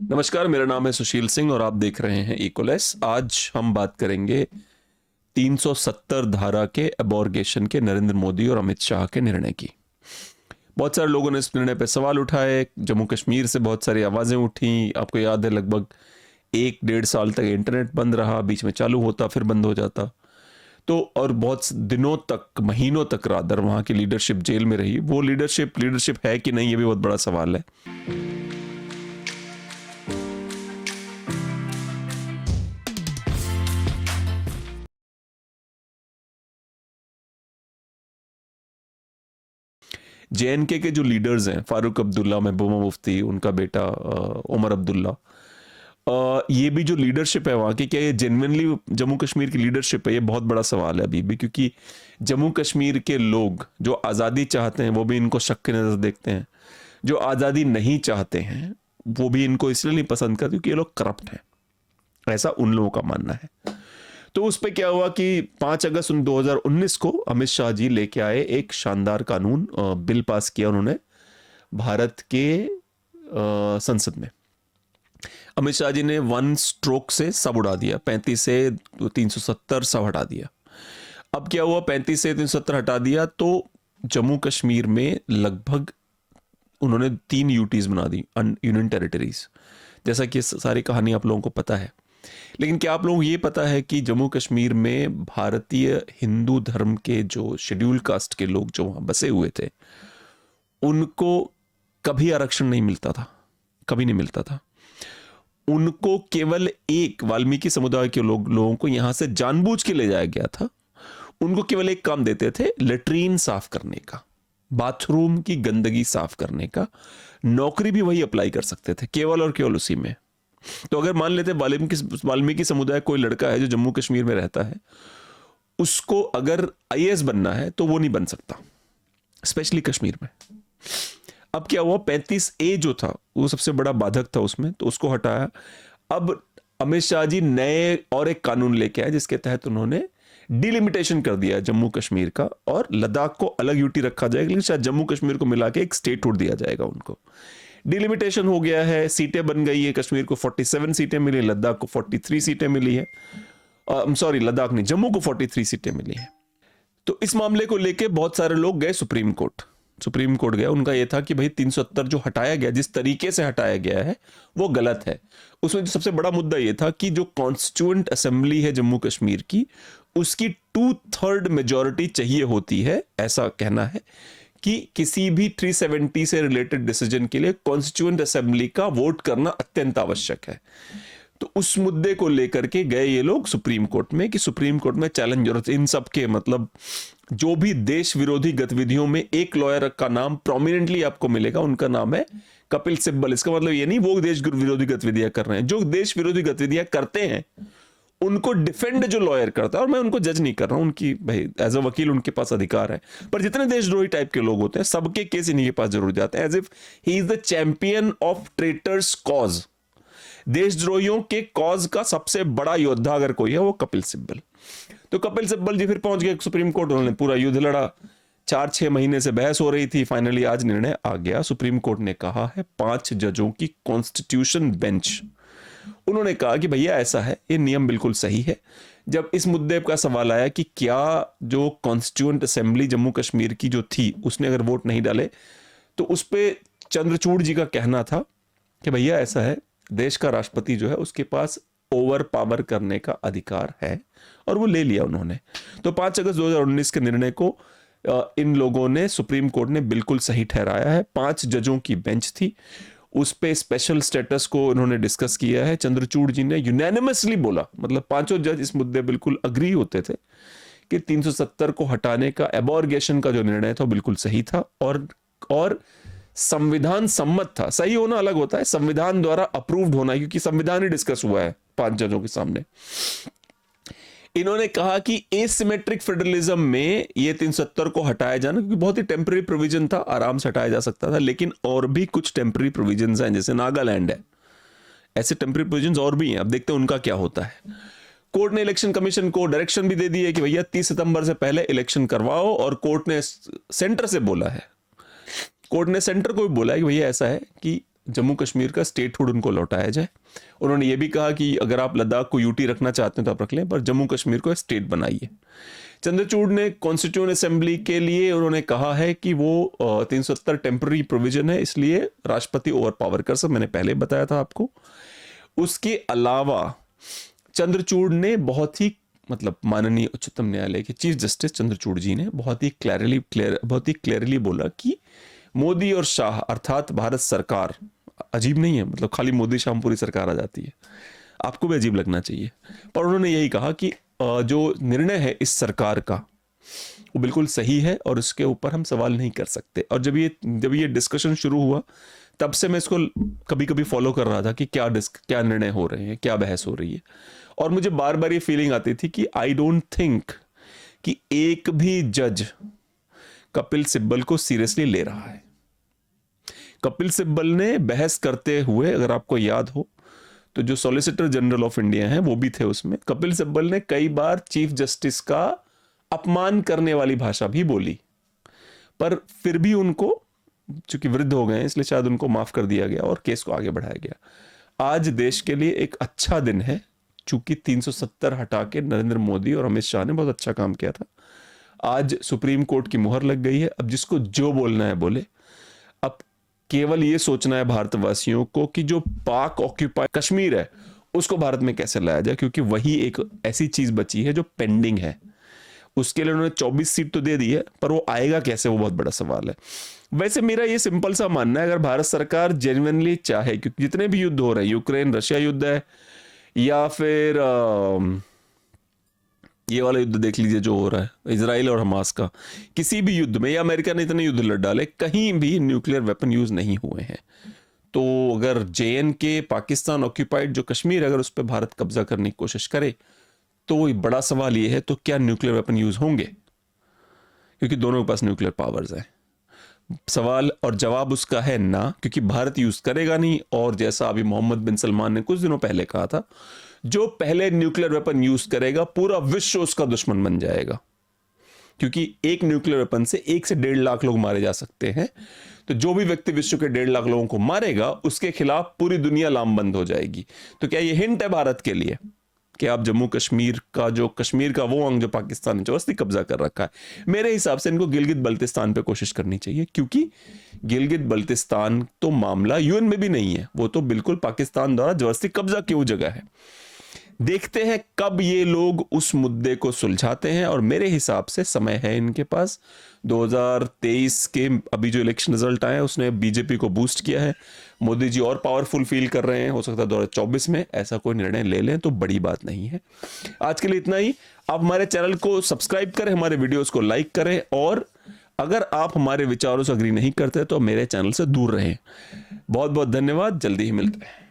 नमस्कार, मेरा नाम है सुशील सिंह और आप देख रहे हैं इक्वलेस। आज हम बात करेंगे 370 धारा के अबॉर्गेशन के नरेंद्र मोदी और अमित शाह के निर्णय की। बहुत सारे लोगों ने इस निर्णय पर सवाल उठाए, जम्मू कश्मीर से बहुत सारी आवाज़ें उठी। आपको याद है लगभग 1-1.5 साल तक इंटरनेट बंद रहा, बीच में चालू होता फिर बंद हो जाता। तो और बहुत दिनों तक, महीनों तक रादर वहाँ की लीडरशिप जेल में रही। वो लीडरशिप है कि नहीं, ये भी बहुत बड़ा सवाल है। जेएनके के जो लीडर्स हैं, फारूक अब्दुल्ला, महबूबा मुफ्ती, उनका बेटा उमर अब्दुल्ला, ये भी जो लीडरशिप है वहाँ की, क्या ये जेन्युइनली जम्मू कश्मीर की लीडरशिप है? ये बहुत बड़ा सवाल है अभी भी, क्योंकि जम्मू कश्मीर के लोग जो आज़ादी चाहते हैं वो भी इनको शक की नज़र देखते हैं। जो आज़ादी नहीं चाहते हैं वो भी इनको इसलिए नहीं पसंद करते क्योंकि ये लोग करप्ट हैं, ऐसा उन लोगों का मानना है। तो उस पर क्या हुआ कि 5 अगस्त 2019 को अमित शाह जी लेके आए एक शानदार कानून, बिल पास किया उन्होंने भारत के संसद में। अमित शाह जी ने वन स्ट्रोक से सब उड़ा दिया, 35 से 370 सब हटा दिया। अब क्या हुआ, 35 से 370 हटा दिया तो जम्मू कश्मीर में लगभग उन्होंने 3 यूटीज बना दी, यूनियन टेरिटरीज। जैसा कि सारी कहानी आप लोगों को पता है, लेकिन क्या आप लोगों को ये पता है कि जम्मू कश्मीर में भारतीय हिंदू धर्म के जो शेड्यूल कास्ट के लोग जो वहां बसे हुए थे उनको कभी आरक्षण नहीं मिलता था, कभी नहीं मिलता था। उनको केवल एक वाल्मीकि समुदाय के लोगों को यहां से जानबूझ के ले जाया गया था। उनको केवल एक काम देते थे, लेट्रीन साफ करने का, बाथरूम की गंदगी साफ करने का। नौकरी भी वही अप्लाई कर सकते थे, केवल और केवल उसी में। तो अगर मान लेते वाल्मीकि समुदाय कोई लड़का है जो जम्मू कश्मीर में रहता है, उसको अगर आईएएस बनना है तो वो नहीं बन सकता, स्पेशली कश्मीर में। अब क्या हुआ, 35A जो था वो सबसे बड़ा बाधक था उसमें, तो उसको हटाया। अब अमित शाह जी नए और एक कानून लेके आए जिसके तहत उन्होंने डिलिमिटेशन कर दिया जम्मू कश्मीर का, और लद्दाख को अलग यूटी रखा जाएगा, लेकिन शायद जम्मू कश्मीर को मिला के एक स्टेटहुड दिया जाएगा उनको। डिलिमिटेशन हो गया है, सीटें बन गई है। कश्मीर को 47 सीटें मिली, लद्दाख को 43 सीटें मिली है। सॉरी, लद्दाख नहीं, जम्मू को 43 सीटें मिली है। तो इस मामले को लेके बहुत सारे लोग गए सुप्रीम कोर्ट गया। उनका यह था कि भाई 370 जो हटाया गया, जिस तरीके से हटाया गया है वो गलत है। उसमें सबसे बड़ा मुद्दा यह था कि जो कॉन्स्टिट्यूएंट असेंबली है जम्मू कश्मीर की, उसकी 2/3 मेजॉरिटी चाहिए होती है। ऐसा कहना है कि किसी भी 370 से रिलेटेड डिसीजन के लिए कॉन्स्टिट्यूएंट असेंबली का वोट करना अत्यंत आवश्यक है। तो उस मुद्दे को लेकर के गए ये लोग सुप्रीम कोर्ट में कि सुप्रीम कोर्ट में चैलेंज, और इन सब के मतलब जो भी देश विरोधी गतिविधियों में एक लॉयर का नाम प्रोमिनेंटली आपको मिलेगा, उनका नाम है कपिल सिब्बल। इसका मतलब ये नहीं वो देश विरोधी गतिविधियां कर रहे हैं, जो देश विरोधी गतिविधियां करते हैं उनको डिफेंड जो लॉयर करता है, और मैं उनको जज नहीं कर रहा हूं, उनकी भाई एज अ वकील उनके पास अधिकार है, पर जितने देशद्रोही टाइप के लोग होते हैं सबके केस इन्हीं के पास जरूर जाते हैं, as if he is the champion of traitors cause. देशद्रोहियों के कॉज का सबसे बड़ा योद्धा अगर कोई है वो कपिल सिब्बल। तो कपिल सिब्बल जी फिर पहुंच गए सुप्रीम कोर्ट, उन्होंने पूरा युद्ध लड़ा। 4-6 महीने से बहस हो रही थी, फाइनली आज निर्णय आ गया। सुप्रीम कोर्ट ने कहा है, 5 जजों की कॉन्स्टिट्यूशन बेंच, उन्होंने कहा कि भैया ऐसा है, ये नियम बिल्कुल सही है। जब इस मुद्दे का सवाल आया कि क्या जो कॉन्स्टिट्यूएंट असेंबली जम्मू कश्मीर की जो थी उसने अगर वोट नहीं डाले, तो उस पर चंद्रचूड़ जी का कहना था कि भैया ऐसा है, देश का राष्ट्रपति जो है उसके पास ओवर पावर करने का अधिकार है, और वो ले लिया उन्होंने। तो 5 अगस्त 2019 के निर्णय को इन लोगों ने, सुप्रीम कोर्ट ने बिल्कुल सही ठहराया है। 5 जजों की बेंच थी, उस पे स्पेशल स्टेटस को उन्होंने डिस्कस किया है। चंद्रचूड़ जी ने यूनानिमसली बोला, मतलब 5 जज इस मुद्दे बिल्कुल अग्री होते थे कि 370 को हटाने का, एबॉर्गेशन का जो निर्णय था बिल्कुल सही था और संविधान सम्मत था। सही होना अलग होता है, संविधान द्वारा अप्रूव्ड होना, क्योंकि संविधान ही डिस्कस हुआ है 5 जजों के सामने। इन्होंने कहा कि एसिमेट्रिक फेडरलिज्म में ये 370 को हटाया जाना, क्योंकि बहुत ही टेम्पररी प्रोविजन था, आराम से हटाया जा सकता था, लेकिन और भी कुछ टेम्पररी प्रोविजंस हैं, जैसे नागालैंड है, ऐसे टेम्पररी प्रोविजंस और भी हैं। अब देखते हैं उनका क्या होता है। कोर्ट ने इलेक्शन कमीशन को डायरेक्शन भी दे दी है कि भैया 30 सितंबर से पहले इलेक्शन करवाओ, और कोर्ट ने सेंटर से बोला है, कोर्ट ने सेंटर को भी बोला है कि भैया ऐसा है कि जम्मू कश्मीर का स्टेटहुड उनको लौटाया जाए। उन्होंने ये भी कहा कि अगर आप लद्दाख को यूटी रखना चाहते हैं तो आप रख लें, पर जम्मू कश्मीर को स्टेट बनाइए। चंद्रचूड़ ने कॉन्स्टिट्यूएंट असेंबली के लिए उन्होंने कहा है कि वो 370 टेम्पररी प्रोविजन है, इसलिए राष्ट्रपति ओवर पावर कर सकते, मैंने पहले बताया था आपको। उसके अलावा चंद्रचूड़ ने बहुत ही माननीय उच्चतम न्यायालय के चीफ जस्टिस चंद्रचूड़ जी ने बहुत ही क्लियरली बोला कि मोदी और शाह अर्थात भारत सरकार, अजीब नहीं है, खाली मोदी शाह पूरी सरकार आ जाती है, आपको भी अजीब लगना चाहिए, पर उन्होंने यही कहा कि जो निर्णय है इस सरकार का वो बिल्कुल सही है और इसके ऊपर हम सवाल नहीं कर सकते। और जब ये डिस्कशन शुरू हुआ तब से मैं इसको कभी कभी फॉलो कर रहा था कि क्या निर्णय हो रहे हैं, क्या बहस हो रही है, और मुझे बार बार ये फीलिंग आती थी कि आई डोंट थिंक कि एक भी जज कपिल सिब्बल को सीरियसली ले रहा है। कपिल सिब्बल ने बहस करते हुए, अगर आपको याद हो तो जो सॉलिसिटर जनरल ऑफ इंडिया हैं वो भी थे उसमें, कपिल सिब्बल ने कई बार चीफ जस्टिस का अपमान करने वाली भाषा भी बोली, पर फिर भी उनको, चूंकि वृद्ध हो गए हैं इसलिए शायद उनको माफ कर दिया गया और केस को आगे बढ़ाया गया। आज देश के लिए एक अच्छा दिन है, चूंकि 370 हटा के नरेंद्र मोदी और अमित शाह ने बहुत अच्छा काम किया था। आज सुप्रीम कोर्ट की मुहर लग गई है, अब जिसको जो बोलना है बोले। अब केवल ये सोचना है भारतवासियों को कि जो पाक ऑक्यूपाइड कश्मीर है उसको भारत में कैसे लाया जाए, क्योंकि वही एक ऐसी चीज बची है जो पेंडिंग है। उसके लिए उन्होंने 24 सीट तो दे दी है, पर वो आएगा कैसे वो बहुत बड़ा सवाल है। वैसे मेरा ये सिंपल सा मानना है, अगर भारत सरकार जेन्युइनली चाहे, क्योंकि जितने भी युद्ध हो रहे हैं, यूक्रेन रशिया युद्ध है या फिर ये वाला युद्ध देख लीजिए जो हो रहा है इजराइल और हमास का, किसी भी युद्ध में, या अमेरिका ने इतने युद्ध लड़ डाले, कहीं भी न्यूक्लियर वेपन यूज नहीं हुए हैं। तो अगर JNK पाकिस्तान ऑक्यूपाइड जो कश्मीर, अगर उस पर भारत कब्जा करने की कोशिश करे तो बड़ा सवाल ये है तो क्या न्यूक्लियर वेपन यूज होंगे, क्योंकि दोनों के पास न्यूक्लियर पावर्स हैं। सवाल और जवाब उसका है ना, क्योंकि भारत यूज करेगा नहीं। और जैसा अभी मोहम्मद बिन सलमान ने कुछ दिनों पहले कहा था, जो पहले न्यूक्लियर वेपन यूज करेगा पूरा विश्व उसका दुश्मन बन जाएगा, क्योंकि एक न्यूक्लियर वेपन से 1 से 1.5 लाख लोग मारे जा सकते हैं। तो जो भी व्यक्ति विश्व के 1.5 लाख लोगों को मारेगा उसके खिलाफ पूरी दुनिया लामबंद हो जाएगी। तो क्या ये हिंट है भारत के लिए कि आप जम्मू कश्मीर का वो अंग जो पाकिस्तान ने जबरदस्ती कब्जा कर रखा है, मेरे हिसाब से इनको गिलगित बल्तिस्तान पे कोशिश करनी चाहिए, क्योंकि गिलगित बल्तिस्तान तो मामला UN में भी नहीं है, वो तो बिल्कुल पाकिस्तान द्वारा जबरदस्ती कब्जा की हुई जगह है। देखते हैं कब ये लोग उस मुद्दे को सुलझाते हैं, और मेरे हिसाब से समय है इनके पास। 2023 के अभी जो इलेक्शन रिजल्ट आए उसने बीजेपी को बूस्ट किया है, मोदी जी और पावरफुल फील कर रहे हैं, हो सकता है 2024 में ऐसा कोई निर्णय ले लें तो बड़ी बात नहीं है। आज के लिए इतना ही। आप हमारे चैनल को सब्सक्राइब करें, हमारे वीडियोस को लाइक करें, और अगर आप हमारे विचारों से अग्री नहीं करते तो मेरे चैनल से दूर रहें। बहुत बहुत धन्यवाद, जल्दी ही मिलते हैं।